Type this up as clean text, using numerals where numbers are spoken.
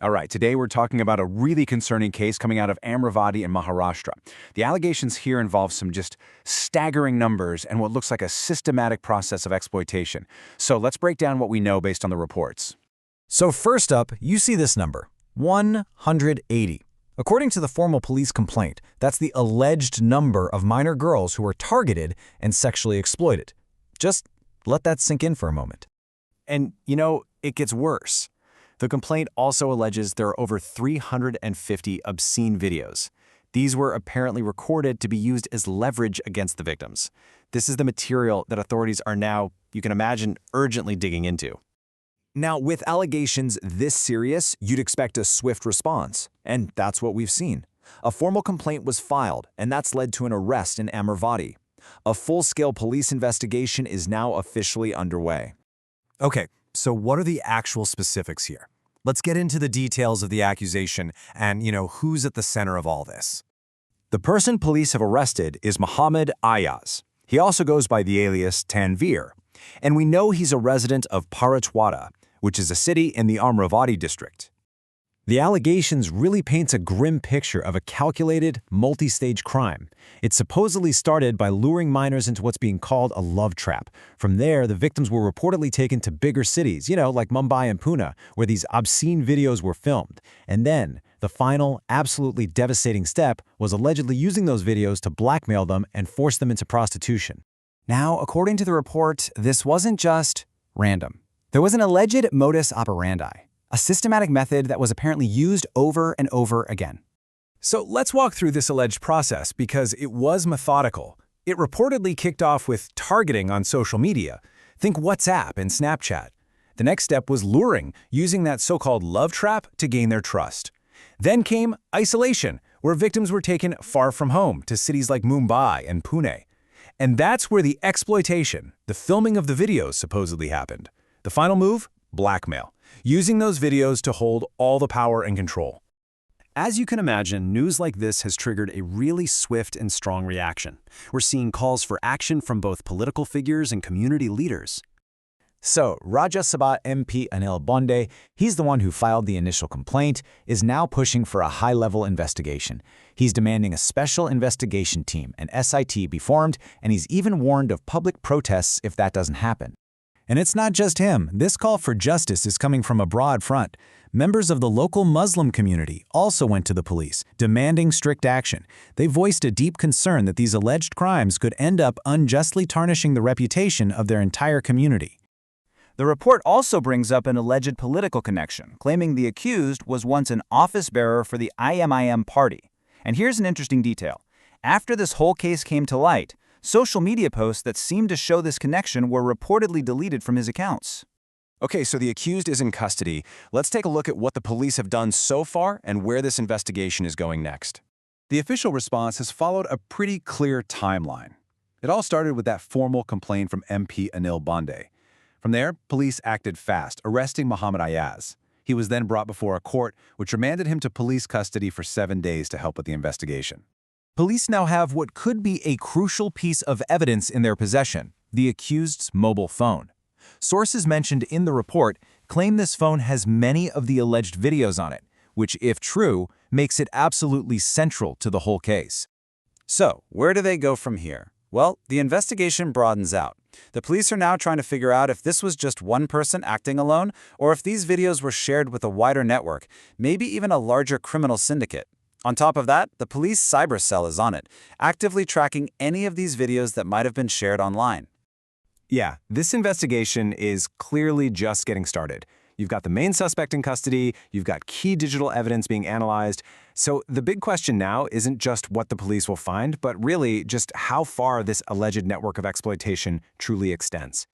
All right, today we're talking about a really concerning case coming out of Amravati in Maharashtra. The allegations here involve some just staggering numbers and what looks like a systematic process of exploitation. So let's break down what we know based on the reports. So first up, you see this number, 180. According to the formal police complaint, that's the alleged number of minor girls who were targeted and sexually exploited. Just let that sink in for a moment. And, it gets worse. The complaint also alleges there are over 350 obscene videos. These were apparently recorded to be used as leverage against the victims. This is the material that authorities are now, you can imagine, urgently digging into. Now, with allegations this serious, you'd expect a swift response, and that's what we've seen. A formal complaint was filed, and that's led to an arrest in Amravati. A full-scale police investigation is now officially underway. Okay, so what are the actual specifics here? Let's get into the details of the accusation and, who's at the center of all this. The person police have arrested is Mohammad Ayaz. He also goes by the alias Tanveer, and we know he's a resident of Paratwada, which is a city in the Amravati district. The allegations really paints a grim picture of a calculated, multi-stage crime. It supposedly started by luring minors into what's being called a love trap. From there, the victims were reportedly taken to bigger cities, like Mumbai and Pune, where these obscene videos were filmed. And then, the final, absolutely devastating step was allegedly using those videos to blackmail them and force them into prostitution. Now, according to the report, this wasn't just random. There was an alleged modus operandi, a systematic method that was apparently used over and over again. So let's walk through this alleged process because it was methodical. It reportedly kicked off with targeting on social media. Think WhatsApp and Snapchat. The next step was luring, using that so-called love trap to gain their trust. Then came isolation, where victims were taken far from home to cities like Mumbai and Pune. And that's where the exploitation, the filming of the videos, supposedly happened. The final move? Blackmail, using those videos to hold all the power and control. As you can imagine, news like this has triggered a really swift and strong reaction. We're seeing calls for action from both political figures and community leaders. So, Rajya Sabha MP Anil Bonde, he's the one who filed the initial complaint, is now pushing for a high-level investigation. He's demanding a special investigation team, an SIT, be formed, and he's even warned of public protests if that doesn't happen. And it's not just him. This call for justice is coming from a broad front. Members of the local Muslim community also went to the police, demanding strict action. They voiced a deep concern that these alleged crimes could end up unjustly tarnishing the reputation of their entire community. The report also brings up an alleged political connection, claiming the accused was once an office bearer for the IMIM party. And here's an interesting detail. After this whole case came to light, social media posts that seemed to show this connection were reportedly deleted from his accounts. Okay, so the accused is in custody. Let's take a look at what the police have done so far and where this investigation is going next. The official response has followed a pretty clear timeline. It all started with that formal complaint from MP Anil Bonde. From there, police acted fast, arresting Mohammad Ayaz. He was then brought before a court, which remanded him to police custody for 7 days to help with the investigation. Police now have what could be a crucial piece of evidence in their possession, the accused's mobile phone. Sources mentioned in the report claim this phone has many of the alleged videos on it, which, if true, makes it absolutely central to the whole case. So, where do they go from here? Well, the investigation broadens out. The police are now trying to figure out if this was just one person acting alone or if these videos were shared with a wider network, maybe even a larger criminal syndicate. On top of that, the police cyber cell is on it, actively tracking any of these videos that might have been shared online. Yeah, this investigation is clearly just getting started. You've got the main suspect in custody, you've got key digital evidence being analyzed. So the big question now isn't just what the police will find, but really just how far this alleged network of exploitation truly extends.